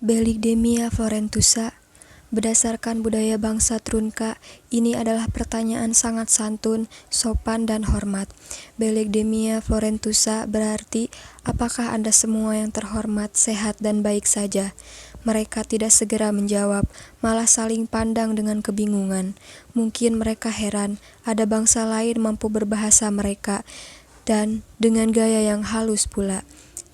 Beligdemia florentusa. Berdasarkan budaya bangsa Trunka, ini adalah pertanyaan sangat santun, sopan, dan hormat. Beligdemia florentusa berarti, apakah Anda semua yang terhormat, sehat, dan baik saja? Mereka tidak segera menjawab, malah saling pandang dengan kebingungan. Mungkin mereka heran, ada bangsa lain mampu berbahasa mereka, dan dengan gaya yang halus pula.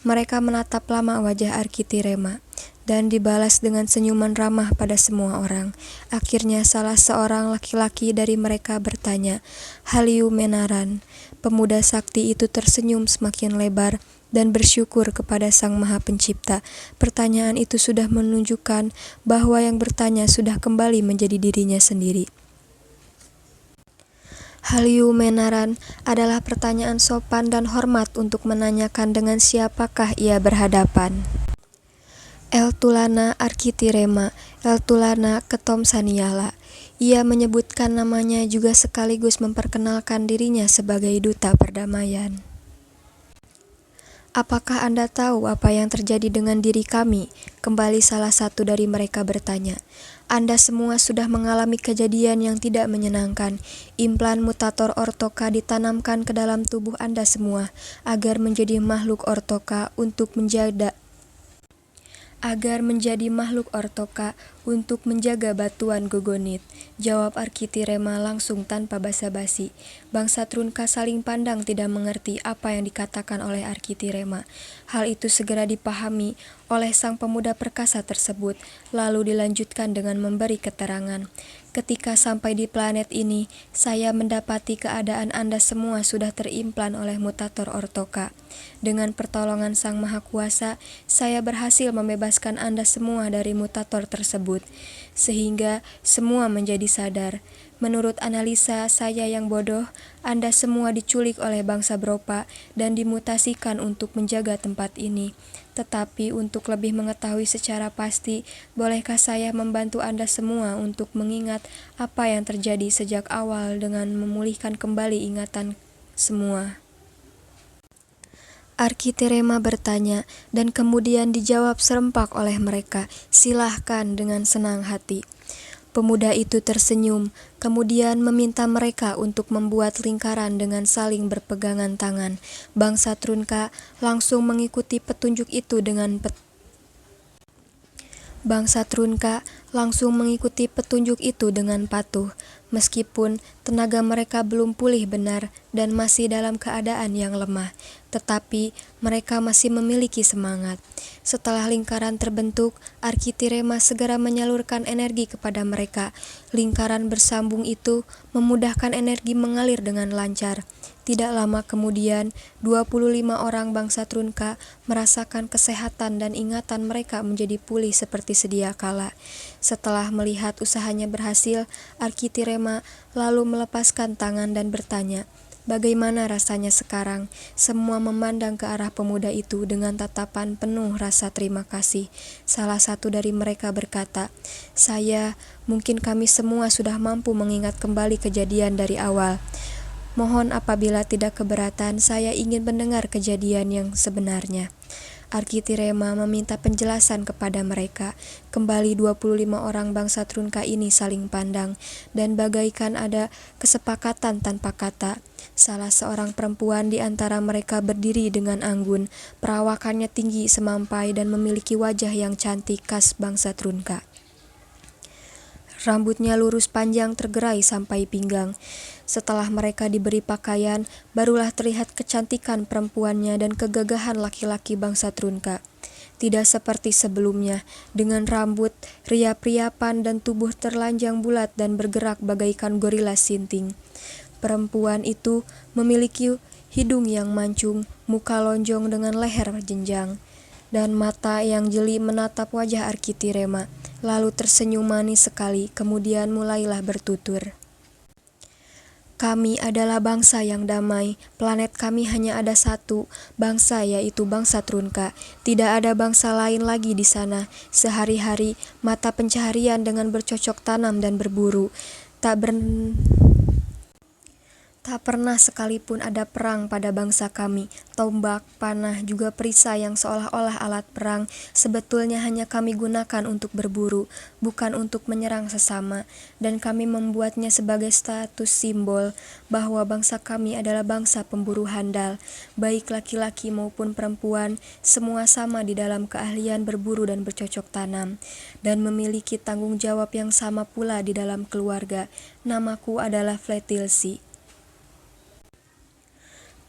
Mereka menatap lama wajah Arkitirema, dan dibalas dengan senyuman ramah pada semua orang. Akhirnya salah seorang laki-laki dari mereka bertanya, "Haliu Menaran." Pemuda sakti itu tersenyum semakin lebar dan bersyukur kepada Sang Maha Pencipta. Pertanyaan itu sudah menunjukkan bahwa yang bertanya sudah kembali menjadi dirinya sendiri. Haliu Menaran adalah pertanyaan sopan dan hormat untuk menanyakan dengan siapakah ia berhadapan. Eltulana Arkitirema, Eltulana Ketomsaniala. Ia menyebutkan namanya juga sekaligus memperkenalkan dirinya sebagai duta perdamaian. "Apakah Anda tahu apa yang terjadi dengan diri kami?" Kembali salah satu dari mereka bertanya. "Anda semua sudah mengalami kejadian yang tidak menyenangkan. Implan mutator ortoka ditanamkan ke dalam tubuh Anda semua, agar menjadi makhluk ortoka untuk menjaga batuan Gogonit," jawab Arkitirema langsung tanpa basa-basi. Bangsa Trunka saling pandang tidak mengerti apa yang dikatakan oleh Arkitirema. Hal itu segera dipahami oleh sang pemuda perkasa tersebut, lalu dilanjutkan dengan memberi keterangan. "Ketika sampai di planet ini, saya mendapati keadaan Anda semua sudah terimplan oleh mutator ortoka. Dengan pertolongan Sang Maha Kuasa, saya berhasil membebaskan Anda semua dari mutator tersebut, sehingga semua menjadi sadar. Menurut analisa saya yang bodoh, Anda semua diculik oleh bangsa Bropa dan dimutasikan untuk menjaga tempat ini. Tetapi untuk lebih mengetahui secara pasti, bolehkah saya membantu Anda semua untuk mengingat apa yang terjadi sejak awal dengan memulihkan kembali ingatan semua?" Arkitirema bertanya, dan kemudian dijawab serempak oleh mereka, "Silahkan," dengan senang hati. Pemuda itu tersenyum, kemudian meminta mereka untuk membuat lingkaran dengan saling berpegangan tangan. Bangsa Trunka langsung mengikuti petunjuk itu dengan patuh, meskipun tenaga mereka belum pulih benar dan masih dalam keadaan yang lemah, tetapi mereka masih memiliki semangat. Setelah lingkaran terbentuk, Arkitirema segera menyalurkan energi kepada mereka. Lingkaran bersambung itu memudahkan energi mengalir dengan lancar. Tidak lama kemudian, 25 orang bangsa Trunka merasakan kesehatan dan ingatan mereka menjadi pulih seperti sedia kala. Setelah melihat usahanya berhasil, Arkitirema lalu melepaskan tangan dan bertanya, "Bagaimana rasanya sekarang?" Semua memandang ke arah pemuda itu dengan tatapan penuh rasa terima kasih. Salah satu dari mereka berkata, Mungkin kami semua sudah mampu mengingat kembali kejadian dari awal. Mohon apabila tidak keberatan, saya ingin mendengar kejadian yang sebenarnya." Arkitirema meminta penjelasan kepada mereka. Kembali 25 orang bangsa Trunka ini saling pandang, dan bagaikan ada kesepakatan tanpa kata. Salah seorang perempuan di antara mereka berdiri dengan anggun. Perawakannya tinggi semampai dan memiliki wajah yang cantik khas bangsa Trunka. Rambutnya lurus panjang tergerai sampai pinggang. Setelah mereka diberi pakaian, barulah terlihat kecantikan perempuannya dan kegagahan laki-laki bangsa Trunka. Tidak seperti sebelumnya, dengan rambut, riap-riapan dan tubuh terlanjang bulat dan bergerak bagaikan gorila sinting. Perempuan itu memiliki hidung yang mancung, muka lonjong dengan leher jenjang, dan mata yang jeli menatap wajah Arkitirema. Lalu tersenyum manis sekali, kemudian mulailah bertutur. "Kami adalah bangsa yang damai. Planet kami hanya ada satu bangsa, yaitu bangsa Trunka. Tidak ada bangsa lain lagi di sana. Sehari-hari, mata pencaharian dengan bercocok tanam dan berburu. Tak Tak pernah sekalipun ada perang pada bangsa kami. Tombak, panah, juga perisai yang seolah-olah alat perang sebetulnya hanya kami gunakan untuk berburu, bukan untuk menyerang sesama. Dan kami membuatnya sebagai status simbol bahwa bangsa kami adalah bangsa pemburu handal. Baik laki-laki maupun perempuan, semua sama di dalam keahlian berburu dan bercocok tanam, dan memiliki tanggung jawab yang sama pula di dalam keluarga. Namaku adalah Fletilsi.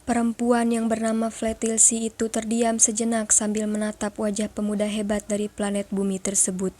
Perempuan yang bernama Fletilsi itu terdiam sejenak sambil menatap wajah pemuda hebat dari planet bumi tersebut.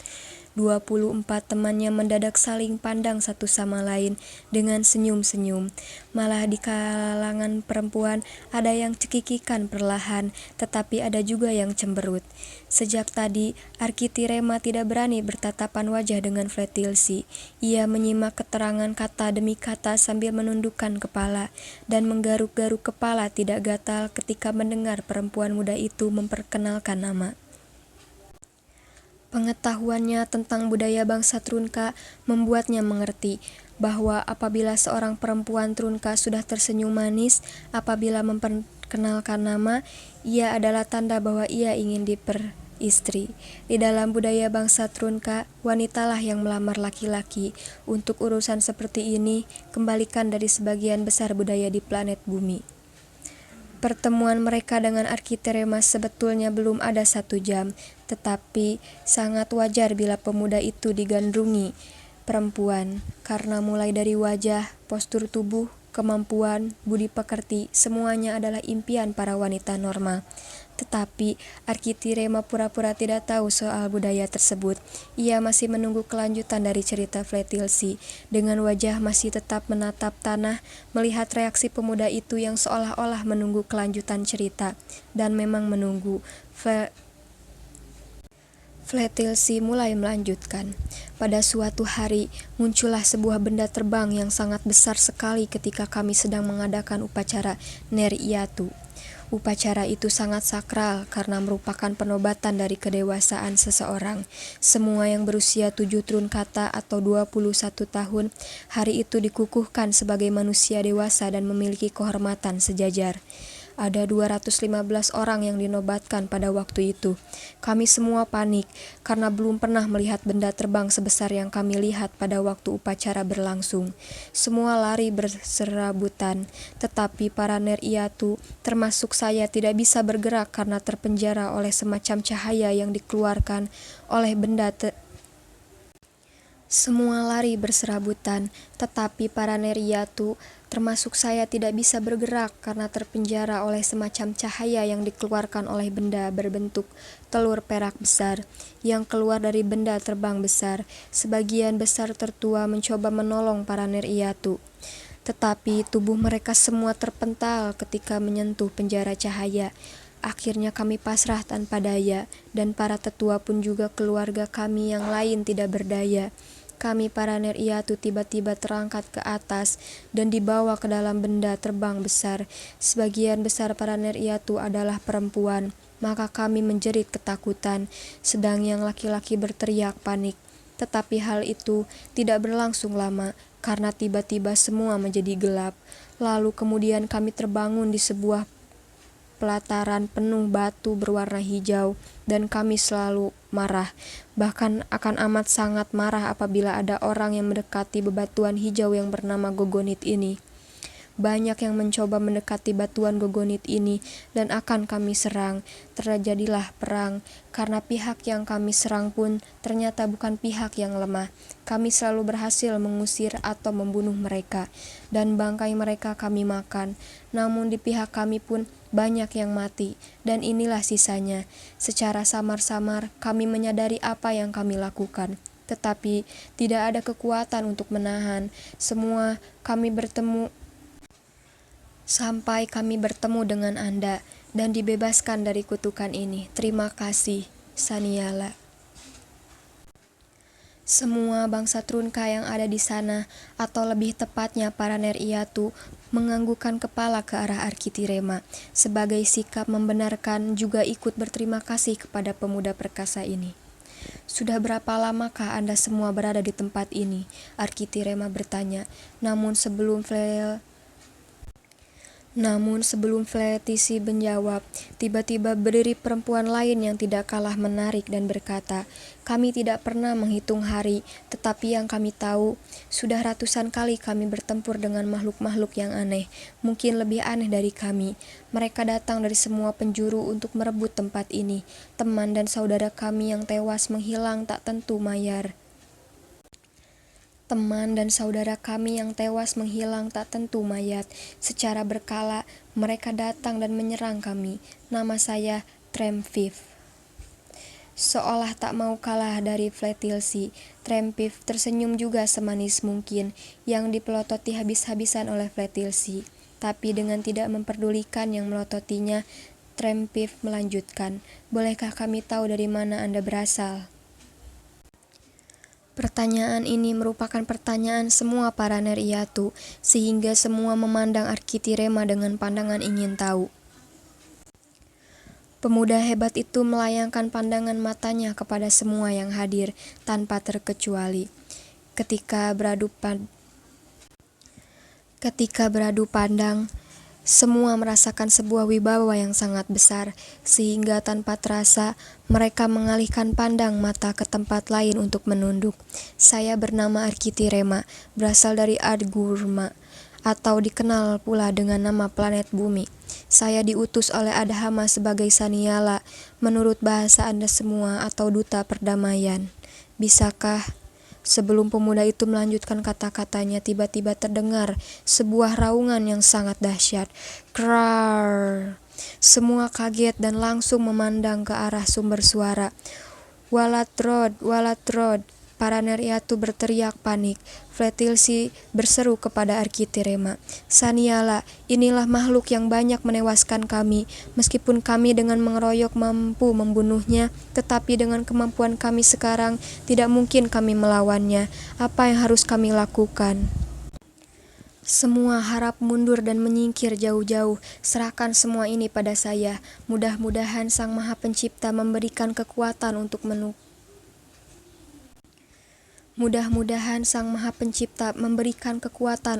24 temannya mendadak saling pandang satu sama lain dengan senyum-senyum. Malah di kalangan perempuan ada yang cekikikan perlahan, tetapi ada juga yang cemberut. Sejak tadi, Arkitirema tidak berani bertatapan wajah dengan Fletilsi. Ia menyimak keterangan kata demi kata sambil menundukkan kepala dan menggaruk-garuk kepala tidak gatal ketika mendengar perempuan muda itu memperkenalkan nama. Pengetahuannya tentang budaya bangsa Trunka membuatnya mengerti bahwa apabila seorang perempuan Trunka sudah tersenyum manis apabila memperkenalkan nama, ia adalah tanda bahwa ia ingin diperistri. Di dalam budaya bangsa Trunka, wanitalah yang melamar laki-laki. Untuk urusan seperti ini, kembalikan dari sebagian besar budaya di planet bumi. Pertemuan mereka dengan Arkitirema sebetulnya belum ada 1 jam, tetapi sangat wajar bila pemuda itu digandrungi perempuan, karena mulai dari wajah, postur tubuh, kemampuan, budi pekerti, semuanya adalah impian para wanita normal. Tetapi Arkitirema pura-pura tidak tahu soal budaya tersebut. Ia masih menunggu kelanjutan dari cerita Fletilsi. Dengan wajah masih tetap menatap tanah, melihat reaksi pemuda itu yang seolah-olah menunggu kelanjutan cerita. Dan memang menunggu. Fletilsi mulai melanjutkan. Pada suatu hari, muncullah sebuah benda terbang yang sangat besar sekali ketika kami sedang mengadakan upacara Neryatu. Upacara itu sangat sakral karena merupakan penobatan dari kedewasaan seseorang. Semua yang berusia 7 trunkata atau 21 tahun, hari itu dikukuhkan sebagai manusia dewasa dan memiliki kehormatan sejajar. Ada 215 orang yang dinobatkan pada waktu itu. Kami semua panik karena belum pernah melihat benda terbang sebesar yang kami lihat pada waktu upacara berlangsung. Semua lari berserabutan, tetapi para Neryatu, termasuk saya, tidak bisa bergerak karena terpenjara oleh semacam cahaya yang dikeluarkan oleh benda Semua lari berserabutan, tetapi para Neryatu, termasuk saya, tidak bisa bergerak karena terpenjara oleh semacam cahaya yang dikeluarkan oleh benda berbentuk telur perak besar, yang keluar dari benda terbang besar. Sebagian besar tertua mencoba menolong para Neryatu, tetapi tubuh mereka semua terpental ketika menyentuh penjara cahaya. Akhirnya kami pasrah tanpa daya, dan para tetua pun juga keluarga kami yang lain tidak berdaya. Kami para Neryatu tiba-tiba terangkat ke atas dan dibawa ke dalam benda terbang besar. Sebagian besar para Neryatu adalah perempuan, maka kami menjerit ketakutan, sedang yang laki-laki berteriak panik. Tetapi hal itu tidak berlangsung lama, karena tiba-tiba semua menjadi gelap. Lalu kemudian kami terbangun di sebuah pelataran penuh batu berwarna hijau, dan kami selalu marah, bahkan akan amat sangat marah apabila ada orang yang mendekati bebatuan hijau yang bernama Gogonit ini. Banyak yang mencoba mendekati batuan Gogonit ini dan akan kami serang. Terjadilah perang, karena pihak yang kami serang pun ternyata bukan pihak yang lemah. Kami selalu berhasil mengusir atau membunuh mereka, dan bangkai mereka kami makan. Namun di pihak kami pun banyak yang mati, dan inilah sisanya. Secara samar-samar kami menyadari apa yang kami lakukan, tetapi tidak ada kekuatan untuk menahan. Sampai kami bertemu dengan Anda dan dibebaskan dari kutukan ini. Terima kasih, Saniala. Semua bangsa Trunka yang ada di sana, atau lebih tepatnya para Neryatu, menganggukkan kepala ke arah Arkitirema. Sebagai sikap membenarkan, juga ikut berterima kasih kepada pemuda perkasa ini. Sudah berapa lamakah Anda semua berada di tempat ini? Arkitirema bertanya. Namun sebelum Namun sebelum Fletisi menjawab, tiba-tiba berdiri perempuan lain yang tidak kalah menarik dan berkata, "Kami tidak pernah menghitung hari, tetapi yang kami tahu, sudah ratusan kali kami bertempur dengan makhluk-makhluk yang aneh, mungkin lebih aneh dari kami. Mereka datang dari semua penjuru untuk merebut tempat ini. Teman dan saudara kami yang tewas menghilang tak tentu mayar. Teman dan saudara kami yang tewas menghilang tak tentu mayat. Secara berkala, mereka datang dan menyerang kami. Nama saya Tremviv." Seolah tak mau kalah dari Fletilsi, Tremviv tersenyum juga semanis mungkin, yang dipelototi habis-habisan oleh Fletilsi. Tapi dengan tidak memperdulikan yang melototinya, Tremviv melanjutkan, "Bolehkah kami tahu dari mana Anda berasal?" Pertanyaan ini merupakan pertanyaan semua para Neryatu, sehingga semua memandang Arkitirema dengan pandangan ingin tahu. Pemuda hebat itu melayangkan pandangan matanya kepada semua yang hadir, tanpa terkecuali. Ketika beradu pandang, semua merasakan sebuah wibawa yang sangat besar, sehingga tanpa terasa, mereka mengalihkan pandang mata ke tempat lain untuk menunduk. "Saya bernama Arkitirema, berasal dari Ardgurma, atau dikenal pula dengan nama planet bumi. Saya diutus oleh Adhama sebagai Saniala, menurut bahasa Anda semua, atau duta perdamaian. Bisakah..." Sebelum pemuda itu melanjutkan kata-katanya, tiba-tiba terdengar sebuah raungan yang sangat dahsyat. Krar! Semua kaget dan langsung memandang ke arah sumber suara. "Walatrod, Walatrod!" Para Neryatu berteriak panik. Fletilsi berseru kepada Arkitirema, "Saniala, inilah makhluk yang banyak menewaskan kami. Meskipun kami dengan mengeroyok mampu membunuhnya, tetapi dengan kemampuan kami sekarang, tidak mungkin kami melawannya. Apa yang harus kami lakukan?" Semua harap mundur dan menyingkir jauh-jauh. "Serahkan semua ini pada saya. Mudah-mudahan Sang Maha Pencipta memberikan kekuatan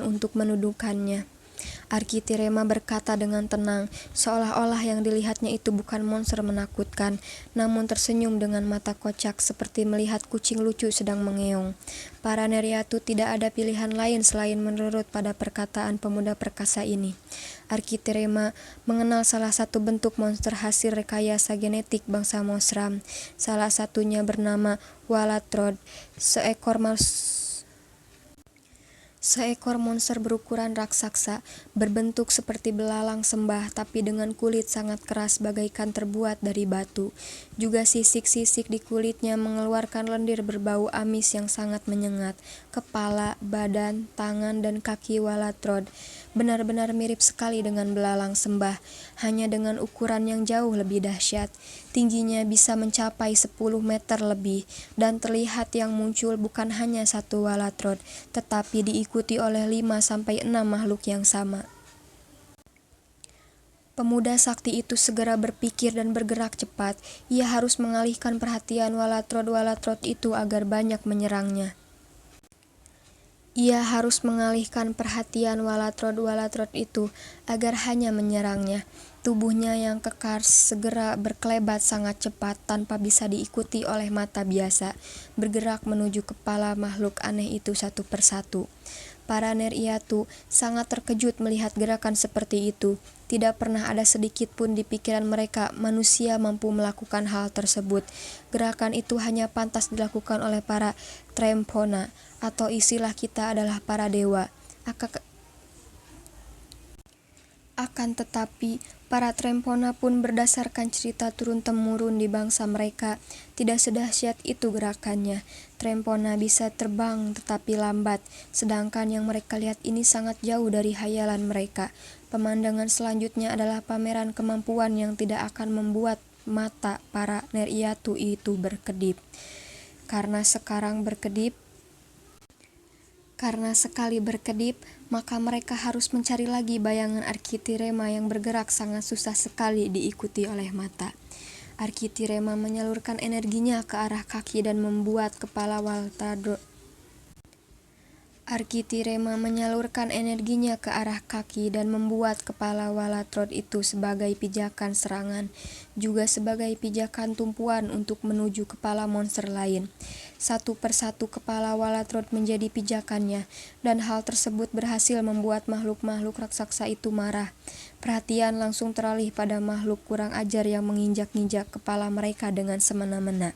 untuk menuduhkannya." Arkitirema berkata dengan tenang, seolah-olah yang dilihatnya itu bukan monster menakutkan, namun tersenyum dengan mata kocak seperti melihat kucing lucu sedang mengeong. Para Neryatu tidak ada pilihan lain selain menurut pada perkataan pemuda perkasa ini. Arkitirema mengenal salah satu bentuk monster hasil rekayasa genetik bangsa Mosram. Salah satunya bernama Walatrod, seekor monster berukuran raksasa, berbentuk seperti belalang sembah tapi dengan kulit sangat keras bagaikan terbuat dari batu. Juga sisik-sisik di kulitnya mengeluarkan lendir berbau amis yang sangat menyengat. Kepala, badan, tangan, dan kaki Walatrod benar-benar mirip sekali dengan belalang sembah, hanya dengan ukuran yang jauh lebih dahsyat. Tingginya bisa mencapai 10 meter lebih, dan terlihat yang muncul bukan hanya satu Walatrod, tetapi diikuti oleh 5-6 makhluk yang sama. Pemuda sakti itu segera berpikir dan bergerak cepat. Ia harus mengalihkan perhatian Walatrod itu agar banyak menyerangnya. Hanya menyerangnya. Tubuhnya yang kekar segera berkelebat sangat cepat tanpa bisa diikuti oleh mata biasa, bergerak menuju kepala makhluk aneh itu satu persatu. Para Neryatu sangat terkejut melihat gerakan seperti itu. Tidak pernah ada sedikit pun di pikiran mereka manusia mampu melakukan hal tersebut. Gerakan itu hanya pantas dilakukan oleh para Trempona, atau istilah kita adalah para dewa. Akan tetapi, para Trempona pun berdasarkan cerita turun-temurun di bangsa mereka, tidak sedahsyat itu gerakannya. Trempona bisa terbang tetapi lambat, sedangkan yang mereka lihat ini sangat jauh dari hayalan mereka. Pemandangan selanjutnya adalah pameran kemampuan yang tidak akan membuat mata para Neryatu itu berkedip. Karena sekali berkedip, maka mereka harus mencari lagi bayangan Arkitirema yang bergerak sangat susah sekali diikuti oleh mata. Arkitirema menyalurkan energinya ke arah kaki dan membuat kepala Arkitirema menyalurkan energinya ke arah kaki dan membuat kepala Walatrod itu sebagai pijakan serangan, juga sebagai pijakan tumpuan untuk menuju kepala monster lain. Satu persatu kepala Walatrod menjadi pijakannya, dan hal tersebut berhasil membuat makhluk-makhluk raksasa itu marah. Perhatian langsung teralih pada makhluk kurang ajar yang menginjak-injak kepala mereka dengan semena-mena.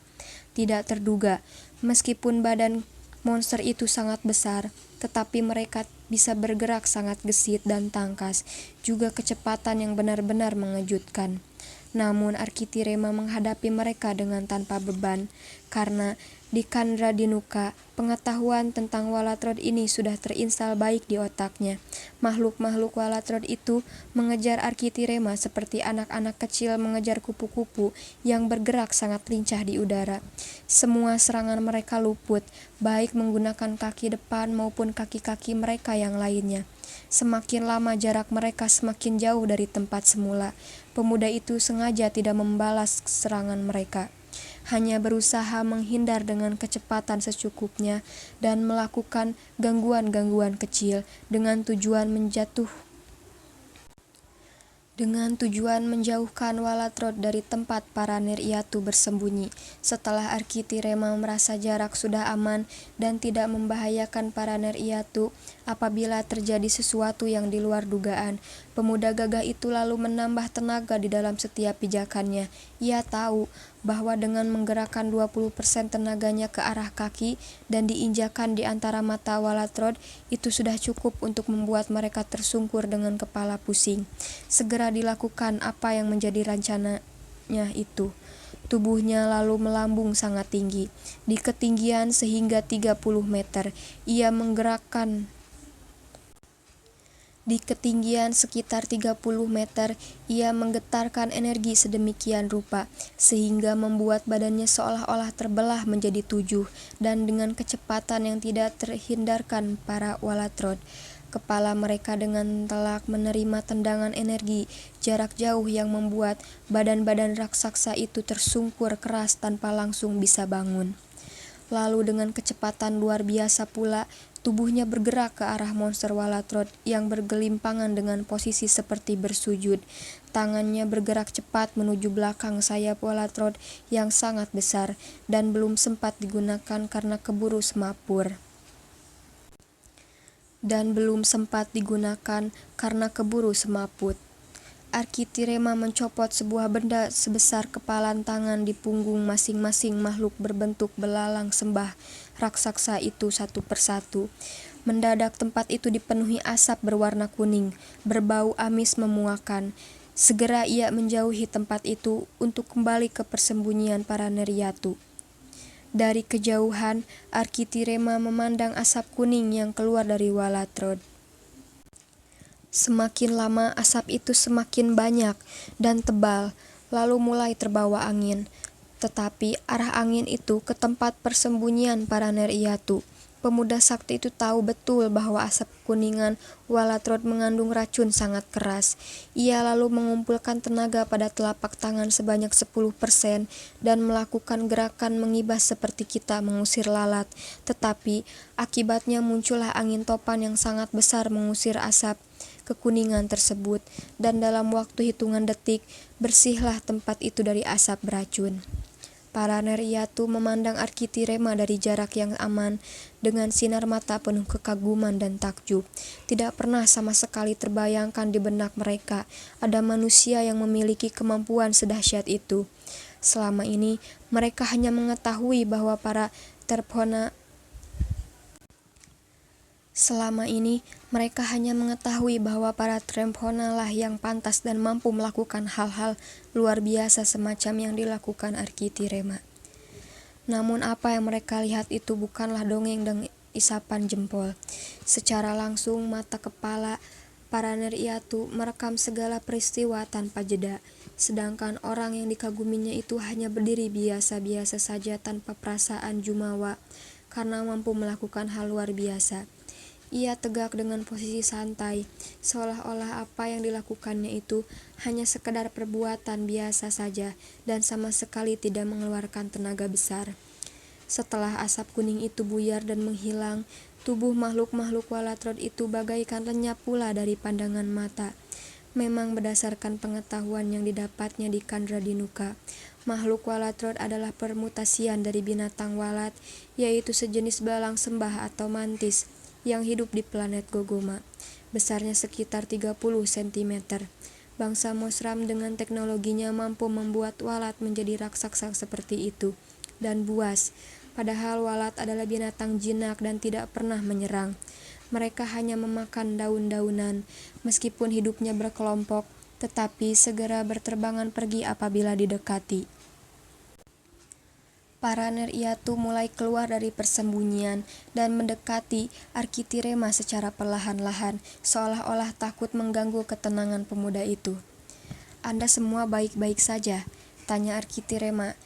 Tidak terduga, meskipun badan monster itu sangat besar, tetapi mereka bisa bergerak sangat gesit dan tangkas, juga kecepatan yang benar-benar mengejutkan. Namun Arkitirema menghadapi mereka dengan tanpa beban, karena di Kandra Dinuka, pengetahuan tentang Walatrod ini sudah terinstal baik di otaknya. Makhluk-makhluk Walatrod itu mengejar Arkitirema seperti anak-anak kecil mengejar kupu-kupu yang bergerak sangat lincah di udara. Semua serangan mereka luput, baik menggunakan kaki depan maupun kaki-kaki mereka yang lainnya. Semakin lama jarak mereka semakin jauh dari tempat semula. Pemuda itu sengaja tidak membalas serangan mereka, hanya berusaha menghindar dengan kecepatan secukupnya dan melakukan gangguan-gangguan kecil dengan tujuan menjauhkan Walatrod dari tempat para Neryatu bersembunyi. Setelah Arkitirema merasa jarak sudah aman dan tidak membahayakan para Neryatu apabila terjadi sesuatu yang di luar dugaan, pemuda gagah itu lalu menambah tenaga di dalam setiap pijakannya. Ia tahu bahwa dengan menggerakkan 20% tenaganya ke arah kaki dan diinjakan di antara mata Walatrod, itu sudah cukup untuk membuat mereka tersungkur dengan kepala pusing. Segera dilakukan apa yang menjadi rencananya itu. Tubuhnya lalu melambung sangat tinggi, di ketinggian sehingga 30 meter. Ia menggerakkan Di ketinggian sekitar 30 meter, ia menggetarkan energi sedemikian rupa, sehingga membuat badannya seolah-olah terbelah menjadi 7, dan dengan kecepatan yang tidak terhindarkan para Walatrod, kepala mereka dengan telak menerima tendangan energi jarak jauh yang membuat badan-badan raksasa itu tersungkur keras tanpa langsung bisa bangun. Lalu dengan kecepatan luar biasa pula, tubuhnya bergerak ke arah monster Walatrod yang bergelimpangan dengan posisi seperti bersujud. Tangannya bergerak cepat menuju belakang sayap Walatrod yang sangat besar dan belum sempat digunakan karena keburu semaput. Arkitirema mencopot sebuah benda sebesar kepalan tangan di punggung masing-masing makhluk berbentuk belalang sembah raksasa itu satu persatu. Mendadak tempat itu dipenuhi asap berwarna kuning, berbau amis memuakan. Segera ia menjauhi tempat itu untuk kembali ke persembunyian para Neryatu. Dari kejauhan, Arkitirema memandang asap kuning yang keluar dari Walatrod. Semakin lama asap itu semakin banyak dan tebal, lalu mulai terbawa angin. Tetapi arah angin itu ke tempat persembunyian para Neryatu. Pemuda sakti itu tahu betul bahwa asap kuningan Walatrod mengandung racun sangat keras. Ia lalu mengumpulkan tenaga pada telapak tangan sebanyak 10% dan melakukan gerakan mengibas seperti kita mengusir lalat. Tetapi akibatnya muncullah angin topan yang sangat besar mengusir asap kekuningan tersebut, dan dalam waktu hitungan detik bersihlah tempat itu dari asap beracun. Para Neryatu memandang Arkitirema dari jarak yang aman dengan sinar mata penuh kekaguman dan takjub. Tidak pernah sama sekali terbayangkan di benak mereka ada manusia yang memiliki kemampuan sedahsyat itu. Selama ini mereka hanya mengetahui bahwa para Tremphona lah yang pantas dan mampu melakukan hal-hal luar biasa semacam yang dilakukan Arkitirema. Namun apa yang mereka lihat itu bukanlah dongeng dan isapan jempol. Secara langsung mata kepala para Neryatu merekam segala peristiwa tanpa jeda, sedangkan orang yang dikaguminya itu hanya berdiri biasa-biasa saja tanpa perasaan jumawa karena mampu melakukan hal luar biasa. Ia tegak dengan posisi santai, seolah-olah apa yang dilakukannya itu hanya sekedar perbuatan biasa saja dan sama sekali tidak mengeluarkan tenaga besar. Setelah asap kuning itu buyar dan menghilang, Tubuh makhluk-makhluk Walatrod itu bagaikan lenyap pula dari pandangan mata. Memang berdasarkan pengetahuan yang didapatnya di Kandra Dinuka, makhluk Walatrod adalah permutasian dari binatang walat, yaitu sejenis belalang sembah atau mantis yang hidup di planet Gogoma. Besarnya sekitar 30 cm. Bangsa Mosram dengan teknologinya mampu membuat walat menjadi raksasa seperti itu, dan buas. Padahal walat adalah binatang jinak dan tidak pernah menyerang. Mereka hanya memakan daun-daunan, meskipun hidupnya berkelompok, tetapi segera berterbangan pergi apabila didekati. Para Neryatu mulai keluar dari persembunyian dan mendekati Arkitirema secara perlahan-lahan, seolah-olah takut mengganggu ketenangan pemuda itu. "Anda semua baik-baik saja?" tanya Arkitirema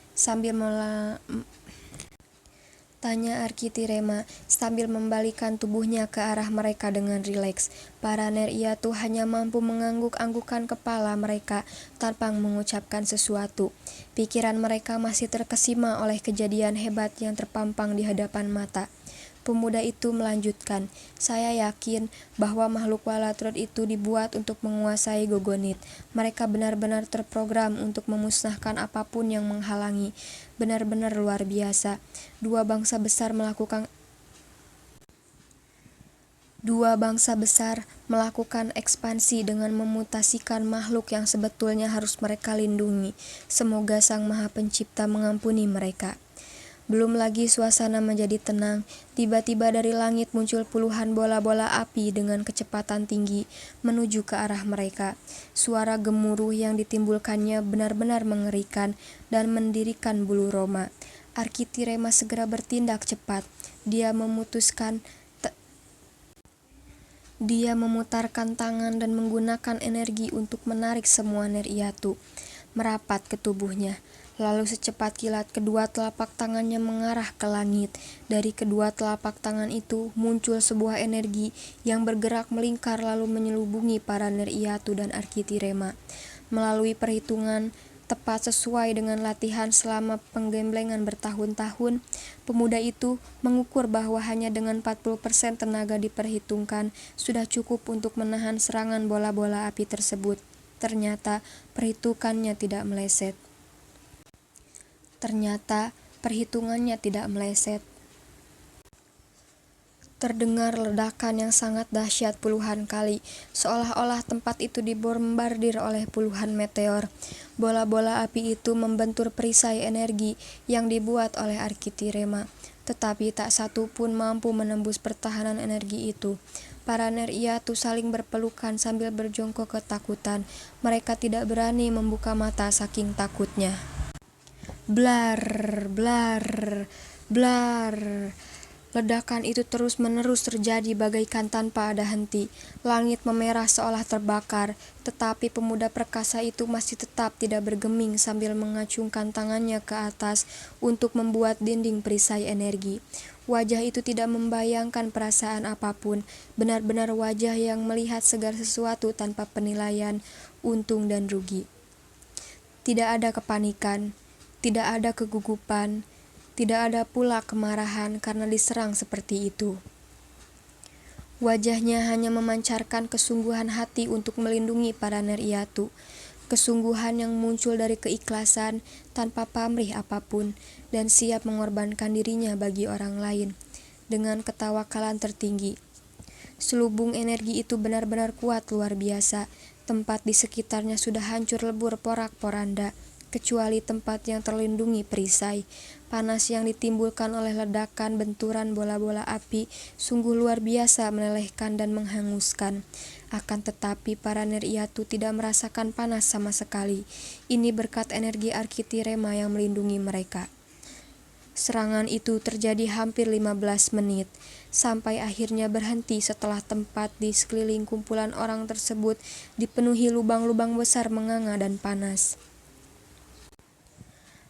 sambil membalikan tubuhnya ke arah mereka dengan rileks. Para Neryatu hanya mampu mengangguk-anggukan kepala mereka tanpa mengucapkan sesuatu. Pikiran mereka masih terkesima oleh kejadian hebat yang terpampang di hadapan mata. Pemuda itu melanjutkan, "Saya yakin bahwa makhluk Walatrod itu dibuat untuk menguasai Gogonit. Mereka benar-benar terprogram untuk memusnahkan apapun yang menghalangi. Benar-benar luar biasa. Dua bangsa besar melakukan ekspansi dengan memutasikan makhluk yang sebetulnya harus mereka lindungi. Semoga Sang Maha Pencipta mengampuni mereka." Belum lagi suasana menjadi tenang, tiba-tiba dari langit muncul puluhan bola-bola api dengan kecepatan tinggi menuju ke arah mereka. Suara gemuruh yang ditimbulkannya benar-benar mengerikan dan mendirikan bulu roma. Arkitirema segera bertindak cepat. Dia memutarkan tangan dan menggunakan energi untuk menarik semua Neryatu merapat ke tubuhnya. Lalu secepat kilat kedua telapak tangannya mengarah ke langit. Dari kedua telapak tangan itu muncul sebuah energi yang bergerak melingkar lalu menyelubungi para Neryatu dan Arkitirema. Melalui perhitungan tepat sesuai dengan latihan selama penggemblengan bertahun-tahun, pemuda itu mengukur bahwa hanya dengan 40% tenaga diperhitungkan sudah cukup untuk menahan serangan bola-bola api tersebut. Ternyata perhitungannya tidak meleset. Terdengar ledakan yang sangat dahsyat puluhan kali, seolah-olah tempat itu dibombardir oleh puluhan meteor. Bola-bola api itu membentur perisai energi yang dibuat oleh Arkitirema, tetapi tak satu pun mampu menembus pertahanan energi itu. Para Neryatu saling berpelukan sambil berjongkok ketakutan. Mereka tidak berani membuka mata saking takutnya. Blar, blar, blar. Ledakan itu terus-menerus terjadi bagaikan tanpa ada henti. Langit memerah seolah terbakar, tetapi pemuda perkasa itu masih tetap tidak bergeming sambil mengacungkan tangannya ke atas untuk membuat dinding perisai energi. Wajah itu tidak membayangkan perasaan apapun, benar-benar wajah yang melihat segala sesuatu tanpa penilaian, untung dan rugi. Tidak ada kepanikan, tidak ada kegugupan, tidak ada pula kemarahan karena diserang seperti itu. Wajahnya hanya memancarkan kesungguhan hati untuk melindungi para Neryatu, kesungguhan yang muncul dari keikhlasan tanpa pamrih apapun dan siap mengorbankan dirinya bagi orang lain dengan ketawakalan tertinggi. Selubung energi itu benar-benar kuat luar biasa. Tempat di sekitarnya sudah hancur lebur porak-poranda, kecuali tempat yang terlindungi perisai. Panas yang ditimbulkan oleh ledakan benturan bola-bola api sungguh luar biasa melelehkan dan menghanguskan. Akan tetapi para Neryatu tidak merasakan panas sama sekali. Ini berkat energi Arkitirema yang melindungi mereka. Serangan itu terjadi hampir 15 menit, sampai akhirnya berhenti setelah tempat di sekeliling kumpulan orang tersebut dipenuhi lubang-lubang besar menganga dan panas.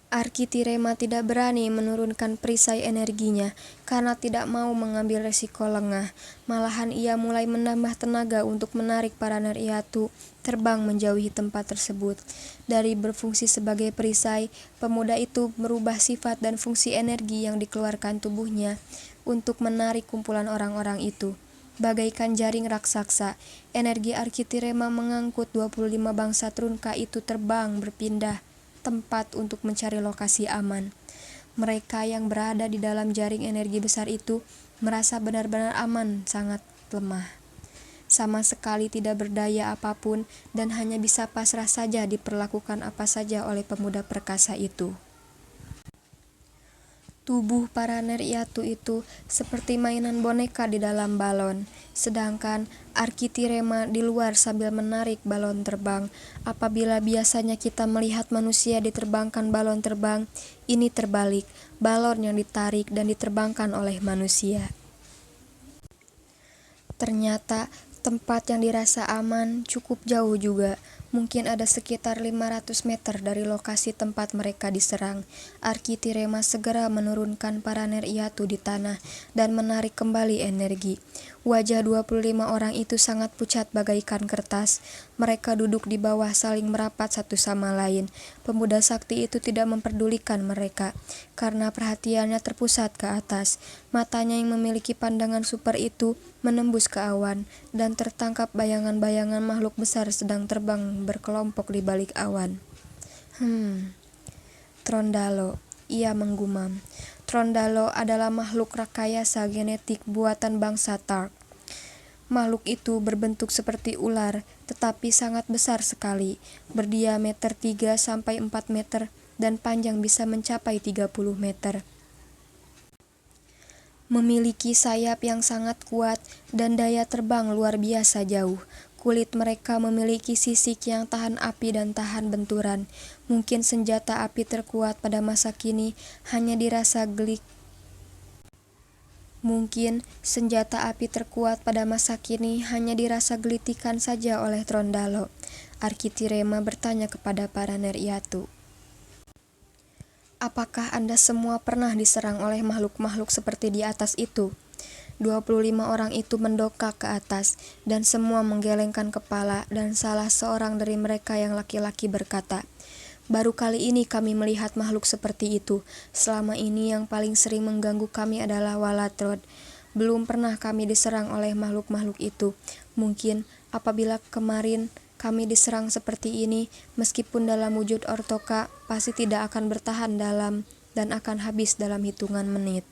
Arkitirema tidak berani menurunkan perisai energinya karena tidak mau mengambil resiko lengah. Malahan ia mulai menambah tenaga untuk menarik para Neryatu terbang menjauhi tempat tersebut. Dari berfungsi sebagai perisai, pemuda itu merubah sifat dan fungsi energi yang dikeluarkan tubuhnya. untuk menarik kumpulan orang-orang itu. Bagaikan jaring raksasa, energi Arkitirema mengangkut 25 bangsa Trunka itu terbang berpindah tempat untuk mencari lokasi aman. Mereka yang berada di dalam jaring energi besar itu merasa benar-benar aman, sangat lemah. Sama sekali tidak berdaya apapun dan hanya bisa pasrah saja diperlakukan apa saja oleh pemuda perkasa itu. Tubuh para Neryatu itu seperti mainan boneka di dalam balon, sedangkan Arkitirema di luar sambil menarik balon terbang. Apabila biasanya kita melihat manusia diterbangkan balon terbang, ini terbalik, balon yang ditarik dan diterbangkan oleh manusia. Ternyata tempat yang dirasa aman cukup jauh juga. Mungkin ada sekitar 500 meter dari lokasi tempat mereka diserang. Arkitirema segera menurunkan para Neryatu di tanah dan menarik kembali energi. Wajah 25 orang itu sangat pucat bagaikan kertas. Mereka duduk di bawah saling merapat satu sama lain. Pemuda sakti itu tidak memperdulikan mereka, karena perhatiannya terpusat ke atas. Matanya yang memiliki pandangan super itu menembus ke awan, dan tertangkap bayangan-bayangan makhluk besar sedang terbang berkelompok di balik awan. Trondalo, ia menggumam. Trondalo adalah makhluk rakayasa genetik buatan bangsa Tark. Makhluk itu berbentuk seperti ular, tetapi sangat besar sekali, berdiameter 3-4 meter dan panjang bisa mencapai 30 meter. Memiliki sayap yang sangat kuat dan daya terbang luar biasa jauh. Kulit mereka memiliki sisik yang tahan api dan tahan benturan. Mungkin senjata api terkuat pada masa kini hanya dirasa gelitikan saja oleh Trondalo. Arkitirema bertanya kepada para Neryatu. Apakah Anda semua pernah diserang oleh makhluk-makhluk seperti di atas itu? 25 orang itu mendongak ke atas, dan semua menggelengkan kepala, dan salah seorang dari mereka yang laki-laki berkata, "Baru kali ini kami melihat makhluk seperti itu. Selama ini yang paling sering mengganggu kami adalah Walatrod. Belum pernah kami diserang oleh makhluk-makhluk itu. Mungkin apabila kemarin kami diserang seperti ini, meskipun dalam wujud Ortoka, pasti tidak akan bertahan dan akan habis dalam hitungan menit."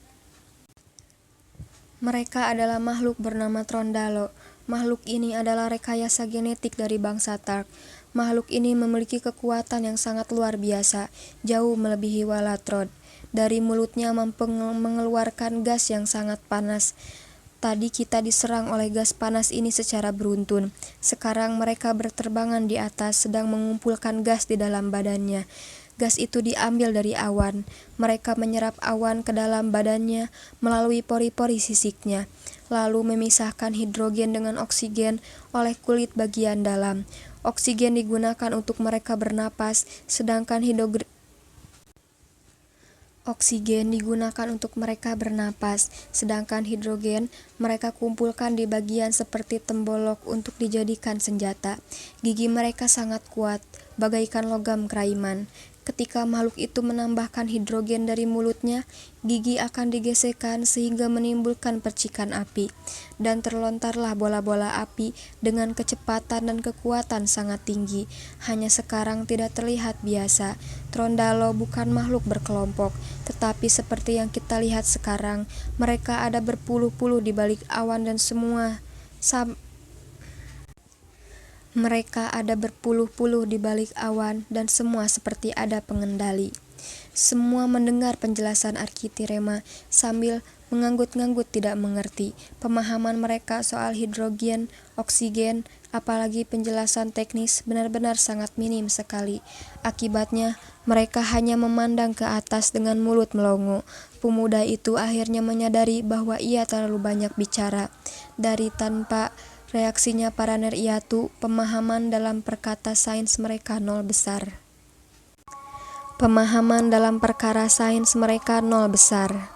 Mereka adalah makhluk bernama Trondalo. Makhluk ini adalah rekayasa genetik dari bangsa Tark. Makhluk ini memiliki kekuatan yang sangat luar biasa, jauh melebihi Walatrod. Dari mulutnya mengeluarkan gas yang sangat panas. Tadi kita diserang oleh gas panas ini secara beruntun. Sekarang mereka berterbangan di atas, sedang mengumpulkan gas di dalam badannya. Gas itu diambil dari awan. Mereka menyerap awan ke dalam badannya melalui pori-pori sisiknya, lalu memisahkan hidrogen dengan oksigen oleh kulit bagian dalam. Oksigen digunakan untuk mereka bernapas, sedangkan hidrogen mereka kumpulkan di bagian seperti tembolok untuk dijadikan senjata. Gigi mereka sangat kuat, bagaikan logam keraiman. Ketika makhluk itu menambahkan hidrogen dari mulutnya, gigi akan digesekkan sehingga menimbulkan percikan api, dan terlontarlah bola-bola api dengan kecepatan dan kekuatan sangat tinggi. Hanya sekarang tidak terlihat biasa. Trondalo bukan makhluk berkelompok, tetapi seperti yang kita lihat sekarang, mereka ada berpuluh-puluh di balik awan dan semua seperti ada pengendali. Semua mendengar penjelasan Arkitirema sambil mengangguk-nganggut tidak mengerti. Pemahaman mereka soal hidrogen, oksigen, apalagi penjelasan teknis benar-benar sangat minim sekali. Akibatnya, mereka hanya memandang ke atas dengan mulut melongo. Pemuda itu akhirnya menyadari bahwa ia terlalu banyak bicara. Dari tanpa reaksinya para Neryatu, pemahaman dalam perkara sains mereka nol besar.